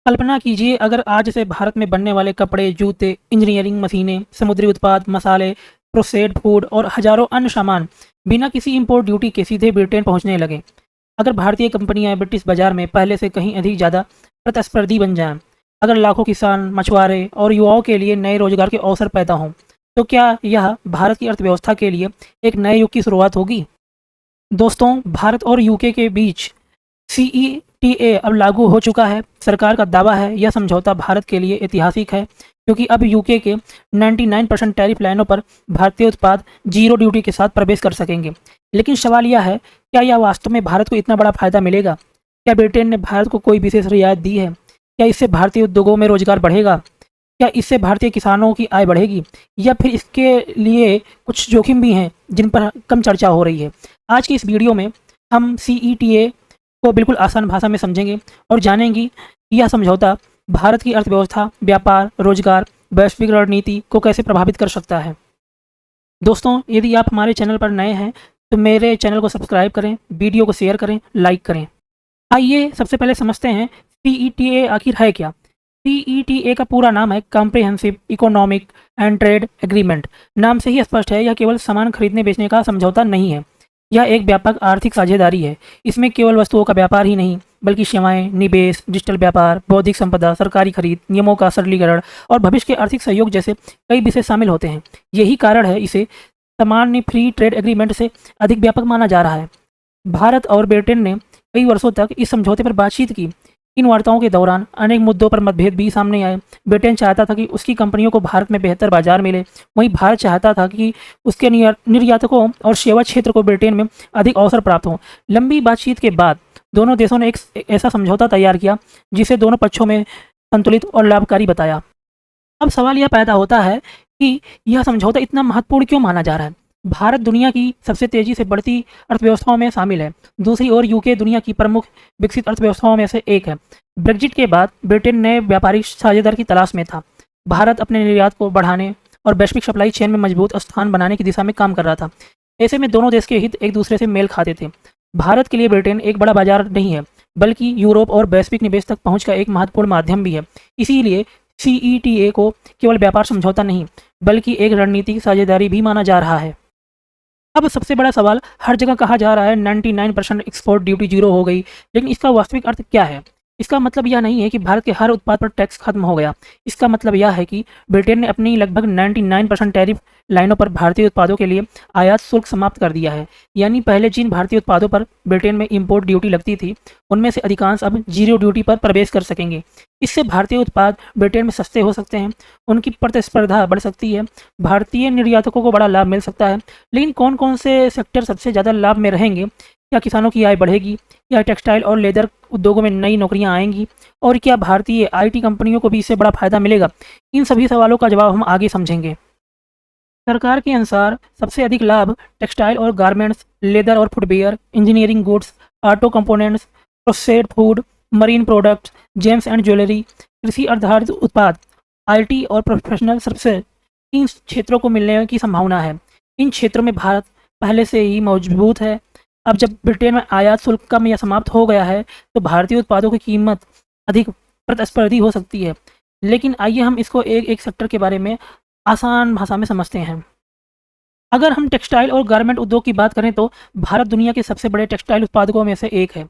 कल्पना कीजिए अगर आज से भारत में बनने वाले कपड़े, जूते, इंजीनियरिंग मशीनें, समुद्री उत्पाद, मसाले, प्रोसेस्ड फूड और हजारों अन्य सामान बिना किसी इंपोर्ट ड्यूटी के सीधे ब्रिटेन पहुंचने लगे। अगर भारतीय कंपनियां ब्रिटिश बाजार में पहले से कहीं अधिक ज़्यादा प्रतिस्पर्धी बन जाएं, अगर लाखों किसान, मछुआरे और युवाओं के लिए नए रोजगार के अवसर पैदा हों, तो क्या यह भारत की अर्थव्यवस्था के लिए एक नए युग की शुरुआत होगी? दोस्तों, भारत और यूके के बीच सीईटीए अब लागू हो चुका है। सरकार का दावा है यह समझौता भारत के लिए ऐतिहासिक है, क्योंकि अब यूके के 99% टैरिफ लाइनों पर भारतीय उत्पाद जीरो ड्यूटी के साथ प्रवेश कर सकेंगे। लेकिन सवाल यह है, क्या यह वास्तव में भारत को इतना बड़ा फायदा मिलेगा? क्या ब्रिटेन ने भारत को कोई विशेष रियायत दी है? क्या इससे भारतीय उद्योगों में रोजगार बढ़ेगा? क्या इससे भारतीय किसानों की आय बढ़ेगी? या फिर इसके लिए कुछ जोखिम भी हैं जिन पर कम चर्चा हो रही है? आज की इस वीडियो में हम सीईटीए को बिल्कुल आसान भाषा में समझेंगे और जानेंगे कि यह समझौता भारत की अर्थव्यवस्था, व्यापार, रोजगार, वैश्विक रणनीति को कैसे प्रभावित कर सकता है। दोस्तों, यदि आप हमारे चैनल पर नए हैं तो मेरे चैनल को सब्सक्राइब करें, वीडियो को शेयर करें, लाइक करें। आइए सबसे पहले समझते हैं सीईटीए आखिर है क्या। सीईटीए का पूरा नाम है comprehensive economic and trade agreement. नाम से ही स्पष्ट है, यह केवल सामान खरीदने बेचने का समझौता नहीं है। यह एक व्यापक आर्थिक साझेदारी है। इसमें केवल वस्तुओं का व्यापार ही नहीं, बल्कि सेवाएं, निवेश, डिजिटल व्यापार, बौद्धिक संपदा, सरकारी खरीद, नियमों का सरलीकरण और भविष्य के आर्थिक सहयोग जैसे कई विषय शामिल होते हैं। यही कारण है इसे सामान्य फ्री ट्रेड एग्रीमेंट से अधिक व्यापक माना जा रहा है। भारत और ब्रिटेन ने कई वर्षों तक इस समझौते पर बातचीत की। इन वार्ताओं के दौरान अनेक मुद्दों पर मतभेद भी सामने आए। ब्रिटेन चाहता था कि उसकी कंपनियों को भारत में बेहतर बाजार मिले, वहीं भारत चाहता था कि उसके निर्यातकों और सेवा क्षेत्र को ब्रिटेन में अधिक अवसर प्राप्त हों। लंबी बातचीत के बाद दोनों देशों ने एक ऐसा समझौता तैयार किया जिसे दोनों पक्षों में संतुलित और लाभकारी बताया। अब सवाल यह पैदा होता है कि यह समझौता इतना महत्वपूर्ण क्यों माना जा रहा है। भारत दुनिया की सबसे तेजी से बढ़ती अर्थव्यवस्थाओं में शामिल है। दूसरी ओर यूके दुनिया की प्रमुख विकसित अर्थव्यवस्थाओं में से एक है। ब्रेग्जिट के बाद ब्रिटेन नए व्यापारिक साझेदार की तलाश में था। भारत अपने निर्यात को बढ़ाने और वैश्विक सप्लाई चेन में मजबूत स्थान बनाने की दिशा में काम कर रहा था। ऐसे में दोनों देश के हित एक दूसरे से मेल खाते थे। भारत के लिए ब्रिटेन एक बड़ा बाजार नहीं है, बल्कि यूरोप और वैश्विक निवेश तक पहुंच का एक महत्वपूर्ण माध्यम भी है। इसीलिए सीईटीए को केवल व्यापार समझौता नहीं, बल्कि एक रणनीतिक साझेदारी भी माना जा रहा है। अब सबसे बड़ा सवाल, हर जगह कहा जा रहा है 99% एक्सपोर्ट ड्यूटी जीरो हो गई, लेकिन इसका वास्तविक अर्थ क्या है? इसका मतलब यह नहीं है कि भारत के हर उत्पाद पर टैक्स खत्म हो गया। इसका मतलब यह है कि ब्रिटेन ने अपनी लगभग 99% टैरिफ लाइनों पर भारतीय उत्पादों के लिए आयात शुल्क समाप्त कर दिया है। यानी पहले जिन भारतीय उत्पादों पर ब्रिटेन में इंपोर्ट ड्यूटी लगती थी, उनमें से अधिकांश अब जीरो ड्यूटी पर प्रवेश कर सकेंगे। इससे भारतीय उत्पाद ब्रिटेन में सस्ते हो सकते हैं, उनकी प्रतिस्पर्धा बढ़ सकती है, भारतीय निर्यातकों को बड़ा लाभ मिल सकता है। लेकिन कौन कौन से सेक्टर सबसे ज़्यादा लाभ में रहेंगे? क्या किसानों की आय बढ़ेगी? या टेक्सटाइल और लेदर उद्योगों में नई नौकरियां आएंगी? और क्या भारतीय आईटी कंपनियों को भी इससे बड़ा फायदा मिलेगा? इन सभी सवालों का जवाब हम आगे समझेंगे। सरकार के अनुसार सबसे अधिक लाभ टेक्सटाइल और गारमेंट्स, लेदर और footwear, engineering goods, auto components, processed food, marine products, James and jewellery, कृषि आधारित उत्पाद, आईटी और प्रोफेशनल सर्विसेज, इन क्षेत्रों को मिलने की संभावना है। इन क्षेत्रों में भारत पहले से ही मजबूत है। अब जब ब्रिटेन में आयात शुल्क कम या समाप्त हो गया है, तो भारतीय उत्पादों की कीमत अधिक प्रतिस्पर्धी हो सकती है। लेकिन आइए हम इसको एक एक सेक्टर के बारे में आसान भाषा में समझते हैं। अगर हम टेक्सटाइल और गारमेंट उद्योग की बात करें तो भारत दुनिया के सबसे बड़े टेक्सटाइल उत्पादकों में से एक है।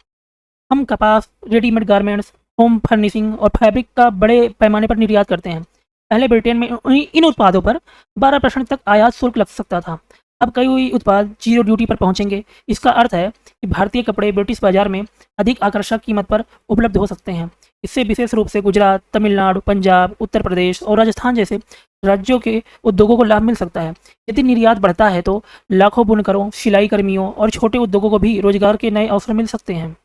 हम कपास, रेडीमेड गारमेंट्स, होम फर्निशिंग और फैब्रिक का बड़े पैमाने पर निर्यात करते हैं। पहले ब्रिटेन में इन उत्पादों पर 12% तक आयात शुल्क लग सकता था। अब कई उत्पाद जीरो ड्यूटी पर पहुंचेंगे। इसका अर्थ है कि भारतीय कपड़े ब्रिटिश बाजार में अधिक आकर्षक कीमत पर उपलब्ध हो सकते हैं। इससे विशेष रूप से गुजरात, तमिलनाडु, पंजाब, उत्तर प्रदेश और राजस्थान जैसे राज्यों के उद्योगों को लाभ मिल सकता है। यदि निर्यात बढ़ता है तो लाखों बुनकरों, सिलाई कर्मियों और छोटे उद्योगों को भी रोजगार के नए अवसर मिल सकते हैं।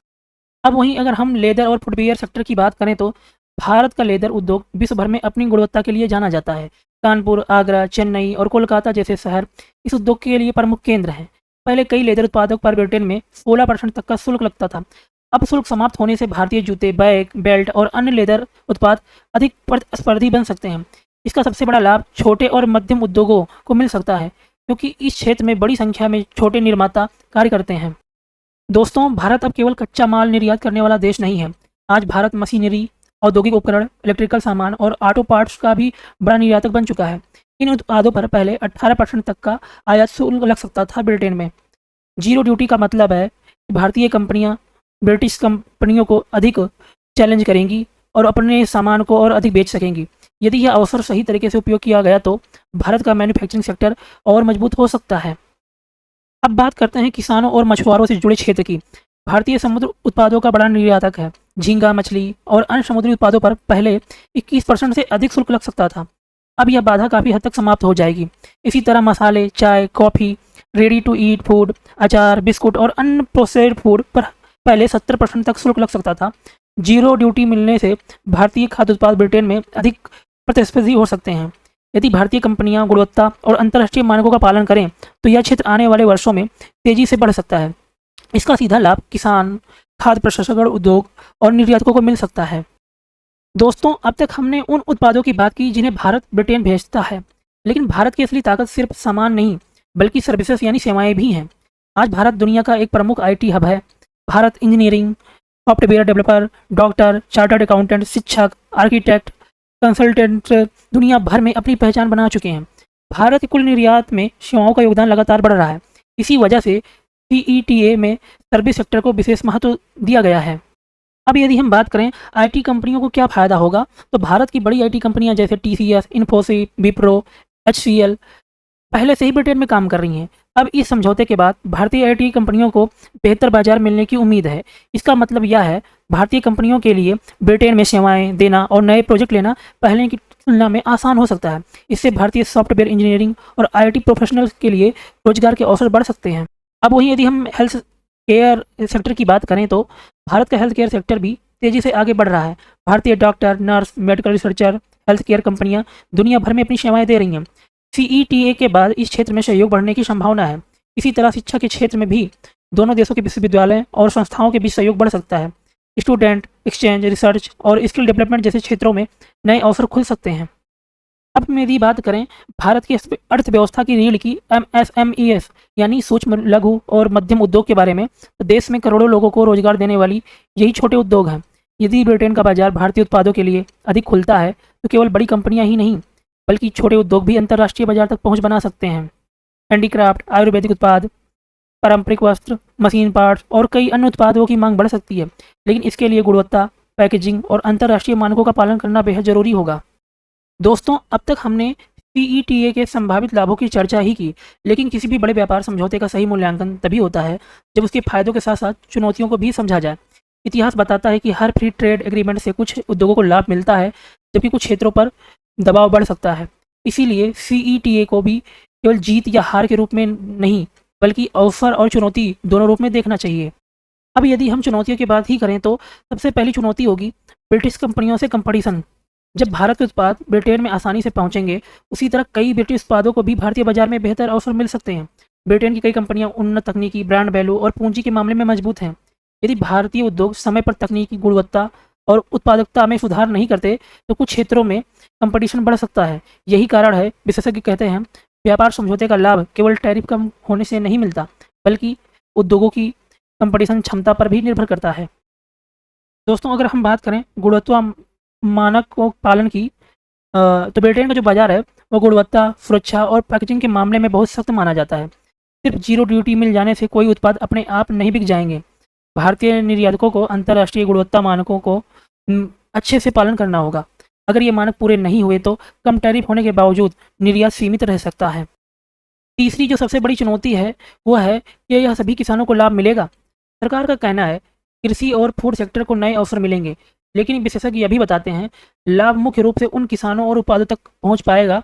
अब वहीं अगर हम लेदर और फुटवियर सेक्टर की बात करें तो भारत का लेदर उद्योग विश्व भर में अपनी गुणवत्ता के लिए जाना जाता है। कानपुर, आगरा, चेन्नई और कोलकाता जैसे शहर इस उद्योग के लिए प्रमुख केंद्र हैं। पहले कई लेदर उत्पादों पर ब्रिटेन में 16% तक का शुल्क लगता था। अब शुल्क समाप्त होने से भारतीय जूते, बैग, बेल्ट और अन्य लेदर उत्पाद अधिक प्रतिस्पर्धी बन सकते हैं। इसका सबसे बड़ा लाभ छोटे और मध्यम उद्योगों को मिल सकता है, क्योंकि इस क्षेत्र में बड़ी संख्या में छोटे निर्माता कार्य करते हैं। दोस्तों, भारत अब केवल कच्चा माल निर्यात करने वाला देश नहीं है। आज भारत मशीनरी, औद्योगिक उपकरण, इलेक्ट्रिकल सामान और ऑटो पार्ट्स का भी बड़ा निर्यातक बन चुका है। इन उत्पादों पर पहले 18% तक का आयात शुल्क लग सकता था ब्रिटेन में। जीरो ड्यूटी का मतलब है कि भारतीय कंपनियां ब्रिटिश कंपनियों को अधिक चैलेंज करेंगी और अपने सामान को और अधिक बेच सकेंगी। यदि यह अवसर सही तरीके से उपयोग किया गया तो भारत का मैन्युफैक्चरिंग सेक्टर और मजबूत हो सकता है। अब बात करते हैं किसानों और मछुआरों से जुड़े क्षेत्र की। भारतीय समुद्र उत्पादों का बड़ा निर्यातक है। झींगा मछली और अन्य समुद्री उत्पादों पर पहले 21% से अधिक शुल्क लग सकता था। अब यह बाधा काफ़ी हद तक समाप्त हो जाएगी। इसी तरह मसाले, चाय, coffee, ready to eat food, अचार, बिस्कुट और अन्य प्रोसेस्ड फूड पर पहले 70% तक शुल्क लग सकता था। जीरो ड्यूटी मिलने से भारतीय खाद्य उत्पाद ब्रिटेन में अधिक प्रतिस्पर्धी हो सकते हैं। यदि भारतीय कंपनियां गुणवत्ता और अंतर्राष्ट्रीय मानकों का पालन करें तो यह क्षेत्र आने वाले वर्षों में तेजी से बढ़ सकता है। इसका सीधा लाभ किसान, खाद्य प्रसंस्करण उद्योग और निर्यातकों को मिल सकता है। दोस्तों, अब तक हमने उन उत्पादों की बात की जिन्हें भारत ब्रिटेन भेजता है, लेकिन भारत की असली ताकत सिर्फ सामान नहीं बल्कि सर्विसेज यानी सेवाएं भी हैं। आज भारत दुनिया का एक प्रमुख आईटी हब है। Bharat engineering, software developer, doctor, chartered accountant, शिक्षक, आर्किटेक्ट, कंसल्टेंट दुनिया भर में अपनी पहचान बना चुके हैं। भारत के कुल निर्यात में सेवाओं का योगदान लगातार बढ़ रहा है। इसी वजह से सीईटीए में सर्विस सेक्टर को विशेष महत्व दिया गया है। अब यदि हम बात करें आईटी कंपनियों को क्या फ़ायदा होगा, तो भारत की बड़ी आईटी कंपनियां जैसे टीसीएस, इन्फोसिस, विप्रो, एचसीएल पहले से ही ब्रिटेन में काम कर रही हैं। अब इस समझौते के बाद भारतीय आईटी कंपनियों को बेहतर बाजार मिलने की उम्मीद है। इसका मतलब यह है भारतीय कंपनियों के लिए ब्रिटेन में सेवाएं देना और नए प्रोजेक्ट लेना पहले की तुलना में आसान हो सकता है। इससे भारतीय सॉफ्टवेयर इंजीनियरिंग और आईटी प्रोफेशनल्स के लिए रोजगार के अवसर बढ़ सकते हैं। अब वहीं यदि हम हेल्थ केयर सेक्टर की बात करें तो भारत का हेल्थ केयर सेक्टर भी तेज़ी से आगे बढ़ रहा है। भारतीय doctor, nurse, medical researcher, health care कंपनियां दुनिया भर में अपनी सेवाएं दे रही हैं। सीईटीए के बाद इस क्षेत्र में सहयोग बढ़ने की संभावना है। इसी तरह शिक्षा के क्षेत्र में भी दोनों देशों के विश्वविद्यालय और संस्थाओं के बीच सहयोग बढ़ सकता है। स्टूडेंट एक्सचेंज, रिसर्च और स्किल डेवलपमेंट जैसे क्षेत्रों में नए अवसर खुल सकते हैं। अब मेरी बात करें भारत की अर्थव्यवस्था की रीढ़ की एमएसएमईएस यानी सूक्ष्म, लघु और मध्यम उद्योग के बारे में, तो देश में करोड़ों लोगों को रोजगार देने वाली यही छोटे उद्योग हैं। यदि ब्रिटेन का बाजार भारतीय उत्पादों के लिए अधिक खुलता है तो केवल बड़ी कंपनियां ही नहीं बल्कि छोटे उद्योग भी अंतर्राष्ट्रीय बाजार तक पहुंच बना सकते हैं। हैंडीक्राफ्ट, आयुर्वेदिक उत्पाद, पारंपरिक वस्त्र, मशीन पार्ट्स और कई अन्य उत्पादों की मांग बढ़ सकती है, लेकिन इसके लिए गुणवत्ता, पैकेजिंग और अंतर्राष्ट्रीय मानकों का पालन करना बेहद जरूरी होगा। दोस्तों, अब तक हमने सीईटीए के संभावित लाभों की चर्चा ही की, लेकिन किसी भी बड़े व्यापार समझौते का सही मूल्यांकन तभी होता है जब उसके फायदों के साथ साथ चुनौतियों को भी समझा जाए। इतिहास बताता है कि हर फ्री ट्रेड एग्रीमेंट से कुछ उद्योगों को लाभ मिलता है जबकि कुछ क्षेत्रों पर दबाव बढ़ सकता है। इसीलिए सीईटीए को भी केवल जीत या हार के रूप में नहीं बल्कि अवसर और चुनौती दोनों रूप में देखना चाहिए। अब यदि हम चुनौतियों की बात ही करें तो सबसे पहली चुनौती होगी ब्रिटिश कंपनियों से कंपटीशन। जब भारत के उत्पाद ब्रिटेन में आसानी से पहुंचेंगे, उसी तरह कई ब्रिटिश उत्पादों को भी भारतीय बाजार में बेहतर अवसर मिल सकते हैं। ब्रिटेन की कई कंपनियां उन्नत तकनीकी, ब्रांड वैल्यू और पूंजी के मामले में मजबूत हैं। यदि भारतीय उद्योग समय पर तकनीकी गुणवत्ता और उत्पादकता में सुधार नहीं करते तो कुछ क्षेत्रों में कंपटीशन बढ़ सकता है। यही कारण है विशेषज्ञ कहते हैं व्यापार समझौते का लाभ केवल टैरिफ कम होने से नहीं मिलता बल्कि उद्योगों की कंपटीशन क्षमता पर भी निर्भर करता है। दोस्तों, अगर हम बात करें गुणवत्ता मानक को पालन की तो ब्रिटेन का जो बाजार है वो गुणवत्ता, सुरक्षा और पैकेजिंग के मामले में बहुत सख्त माना जाता है। सिर्फ जीरो ड्यूटी मिल जाने से कोई उत्पाद अपने आप नहीं बिक जाएंगे। भारतीय निर्यातकों को अंतर्राष्ट्रीय गुणवत्ता मानकों को अच्छे से पालन करना होगा। अगर ये मानक पूरे नहीं हुए तो कम टैरिफ होने के बावजूद निर्यात सीमित रह सकता है। तीसरी जो सबसे बड़ी चुनौती है वो है कि यह सभी किसानों को लाभ मिलेगा। सरकार का कहना है कृषि और फूड सेक्टर को नए अवसर मिलेंगे, लेकिन विशेषज्ञ यह भी बताते हैं लाभ मुख्य रूप से उन किसानों और उत्पादों तक पहुंच पाएगा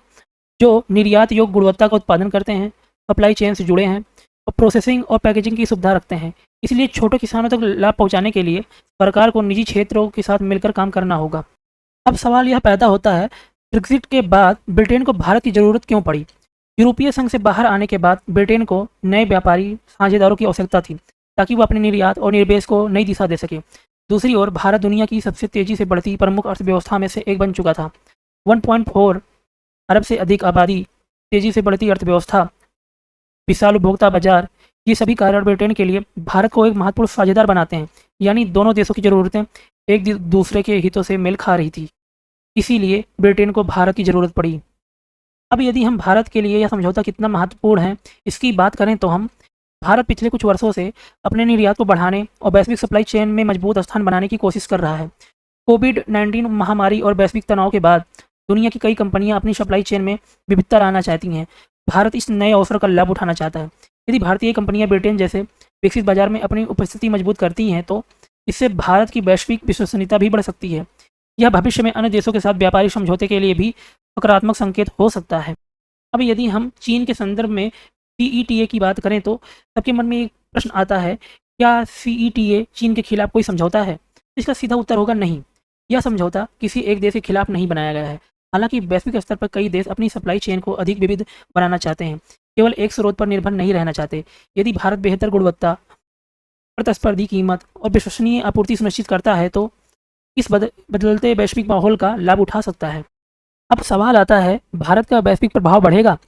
जो निर्यात योग्य गुणवत्ता का उत्पादन करते हैं, सप्लाई चेन से जुड़े हैं और प्रोसेसिंग और पैकेजिंग की सुविधा रखते हैं। इसलिए छोटे किसानों तक लाभ पहुंचाने के लिए सरकार को निजी क्षेत्रों के साथ मिलकर काम करना होगा। अब सवाल यह पैदा होता है ब्रेक्जिट के बाद ब्रिटेन को भारत की ज़रूरत क्यों पड़ी। यूरोपीय संघ से बाहर आने के बाद ब्रिटेन को नए व्यापारी साझेदारों की आवश्यकता थी ताकि वो अपने निर्यात और निवेश को नई दिशा दे सके। दूसरी ओर भारत दुनिया की सबसे तेज़ी से बढ़ती प्रमुख अर्थव्यवस्था में से एक बन चुका था। 1.4 अरब से अधिक आबादी, तेज़ी से बढ़ती अर्थव्यवस्था, विशाल उपभोक्ता बाजार, ये सभी कारण ब्रिटेन के लिए भारत को एक महत्वपूर्ण साझेदार बनाते हैं। यानी दोनों देशों की ज़रूरतें एक दूसरे के हितों से मेल खा रही थी। इसीलिए ब्रिटेन को भारत की ज़रूरत पड़ी। अब यदि हम भारत के लिए यह समझौता कितना महत्वपूर्ण है, इसकी बात करें तो हम भारत पिछले कुछ वर्षों से अपने निर्यात को बढ़ाने और वैश्विक सप्लाई चेन में मजबूत स्थान बनाने की कोशिश कर रहा है। कोविड-19 महामारी और वैश्विक तनाव के बाद दुनिया की कई कंपनियां अपनी सप्लाई चेन में विविधता लाना चाहती हैं। भारत इस नए अवसर का लाभ उठाना चाहता है। यदि भारतीय कंपनियां ब्रिटेन जैसे विकसित बाजार में अपनी उपस्थिति मजबूत करती हैं, तो इससे भारत की वैश्विक विश्वसनीयता भी बढ़ सकती है। यह भविष्य में अन्य देशों के साथ व्यापारिक समझौते के लिए भी सकारात्मक संकेत हो सकता है। अब यदि हम चीन के संदर्भ में सीईटीए की बात करें, तो सबके मन में एक प्रश्न आता है, क्या सीईटीए चीन के खिलाफ कोई समझौता है? इसका सीधा उत्तर होगा नहीं। यह समझौता किसी एक देश के खिलाफ नहीं बनाया गया है। हालांकि वैश्विक स्तर पर कई देश अपनी सप्लाई चेन को अधिक विविध बनाना चाहते हैं, केवल एक स्रोत पर निर्भर नहीं रहना चाहते। यदि भारत बेहतर गुणवत्ता, प्रतिस्पर्धी कीमत और विश्वसनीय आपूर्ति सुनिश्चित करता है, तो इस बदलते वैश्विक माहौल का लाभ उठा सकता है। अब सवाल आता है, भारत का वैश्विक प्रभाव बढ़ेगा?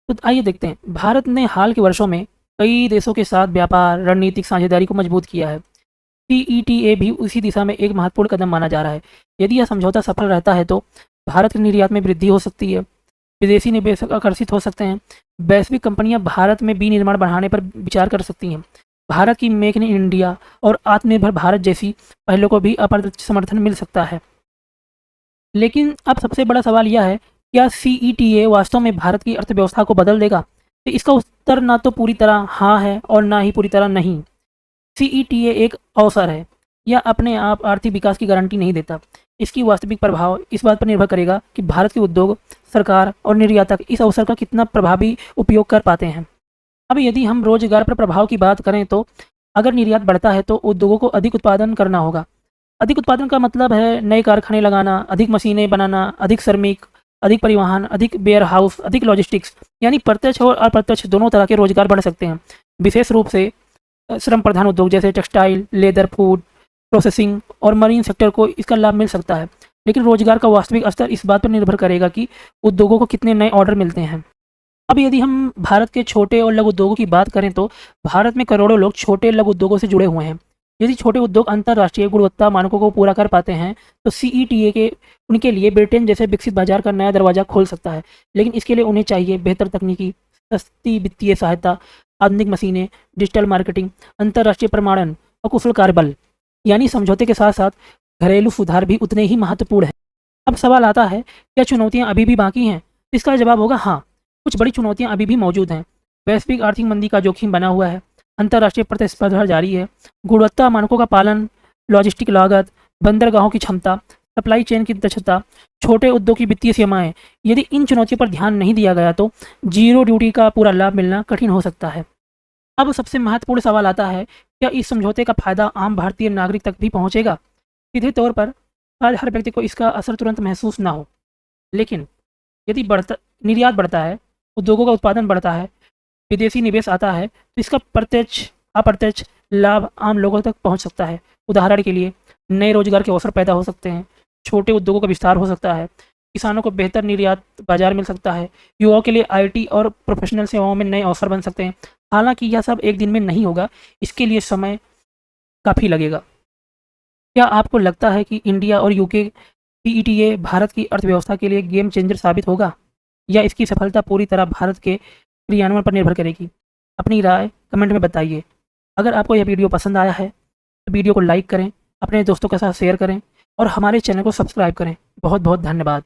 तो आइए देखते हैं। भारत ने हाल के वर्षों में कई देशों के साथ व्यापार रणनीतिक साझेदारी को मजबूत किया है। सीईटीए भी उसी दिशा में एक महत्वपूर्ण कदम माना जा रहा है। यदि यह समझौता सफल रहता है, तो भारत के निर्यात में वृद्धि हो सकती है, विदेशी निवेशक आकर्षित हो सकते हैं, वैश्विक कंपनियां भारत में विनिर्माण बढ़ाने पर विचार कर सकती हैं। भारत की मेक इन इंडिया और आत्मनिर्भर भारत जैसी पहलों को भी अप्रत्यक्ष समर्थन मिल सकता है। लेकिन अब सबसे बड़ा सवाल यह है, क्या सीईटीए वास्तव में भारत की अर्थव्यवस्था को बदल देगा? तो इसका उत्तर ना तो पूरी तरह हाँ है और ना ही पूरी तरह नहीं। सीईटीए एक अवसर है, यह अपने आप आर्थिक विकास की गारंटी नहीं देता। इसकी वास्तविक प्रभाव इस बात पर निर्भर करेगा कि भारत के उद्योग, सरकार और निर्यातक इस अवसर का कितना प्रभावी उपयोग कर पाते हैं। अब यदि हम रोजगार पर प्रभाव की बात करें, तो अगर निर्यात बढ़ता है, तो उद्योगों को अधिक उत्पादन करना होगा। अधिक उत्पादन का मतलब है नए कारखाने लगाना, अधिक मशीनें बनाना, अधिक श्रमिक, अधिक परिवहन, अधिक वेयर हाउस, अधिक लॉजिस्टिक्स, यानी प्रत्यक्ष और अप्रत्यक्ष दोनों तरह के रोजगार बढ़ सकते हैं। विशेष रूप से श्रम प्रधान उद्योग जैसे टेक्सटाइल, लेदर, फूड प्रोसेसिंग और मरीन सेक्टर को इसका लाभ मिल सकता है। लेकिन रोजगार का वास्तविक स्तर इस बात पर निर्भर करेगा कि उद्योगों को कितने नए ऑर्डर मिलते हैं। अब यदि हम भारत के छोटे और लघु उद्योगों की बात करें, तो भारत में करोड़ों लोग छोटे लघु उद्योगों से जुड़े हुए हैं। यदि छोटे उद्योग अंतर्राष्ट्रीय गुणवत्ता मानकों को पूरा कर पाते हैं, तो सीईटीए के उनके लिए ब्रिटेन जैसे विकसित बाजार का नया दरवाजा खोल सकता है। लेकिन इसके लिए उन्हें चाहिए बेहतर तकनीकी, सस्ती वित्तीय सहायता, आधुनिक मशीनें, डिजिटल मार्केटिंग, अंतर्राष्ट्रीय प्रमाणन और कुशल कार्यबल। यानी समझौते के साथ साथ घरेलू सुधार भी उतने ही महत्वपूर्ण हैं। अब सवाल आता है, क्या चुनौतियां अभी भी बाकी हैं? इसका जवाब होगा हाँ, कुछ बड़ी चुनौतियां अभी भी मौजूद हैं। वैश्विक आर्थिक मंदी का जोखिम बना हुआ है, अंतर्राष्ट्रीय प्रतिस्पर्धा जारी है, गुणवत्ता मानकों का पालन, लॉजिस्टिक लागत, बंदरगाहों की क्षमता, सप्लाई चेन की दक्षता, छोटे उद्योग की वित्तीय सीमाएं। यदि इन चुनौतियों पर ध्यान नहीं दिया गया, तो जीरो ड्यूटी का पूरा लाभ मिलना कठिन हो सकता है। अब सबसे महत्वपूर्ण सवाल आता है, क्या इस समझौते का फायदा आम भारतीय नागरिक तक भी पहुंचेगा? सीधे तौर पर आज हर व्यक्ति को इसका असर तुरंत महसूस ना हो, लेकिन यदि निर्यात बढ़ता है, उद्योगों का उत्पादन बढ़ता है, विदेशी निवेश आता है, तो इसका प्रत्यक्ष अप्रत्यक्ष लाभ आम लोगों तक पहुंच सकता है। उदाहरण के लिए नए रोजगार के अवसर पैदा हो सकते हैं, छोटे उद्योगों का विस्तार हो सकता है, किसानों को बेहतर निर्यात बाजार मिल सकता है, युवाओं के लिए आईटी और प्रोफेशनल सेवाओं में नए अवसर बन सकते हैं। हालांकि यह सब एक दिन में नहीं होगा, इसके लिए समय काफ़ी लगेगा। क्या आपको लगता है कि इंडिया और यूके सीईटीए भारत की अर्थव्यवस्था के लिए गेम चेंजर साबित होगा, या इसकी सफलता पूरी तरह भारत के क्रियान्वयन पर निर्भर करेगी? अपनी राय कमेंट में बताइए। अगर आपको यह वीडियो पसंद आया है, तो वीडियो को लाइक करें, अपने दोस्तों के साथ शेयर करें और हमारे चैनल को सब्सक्राइब करें। बहुत बहुत धन्यवाद।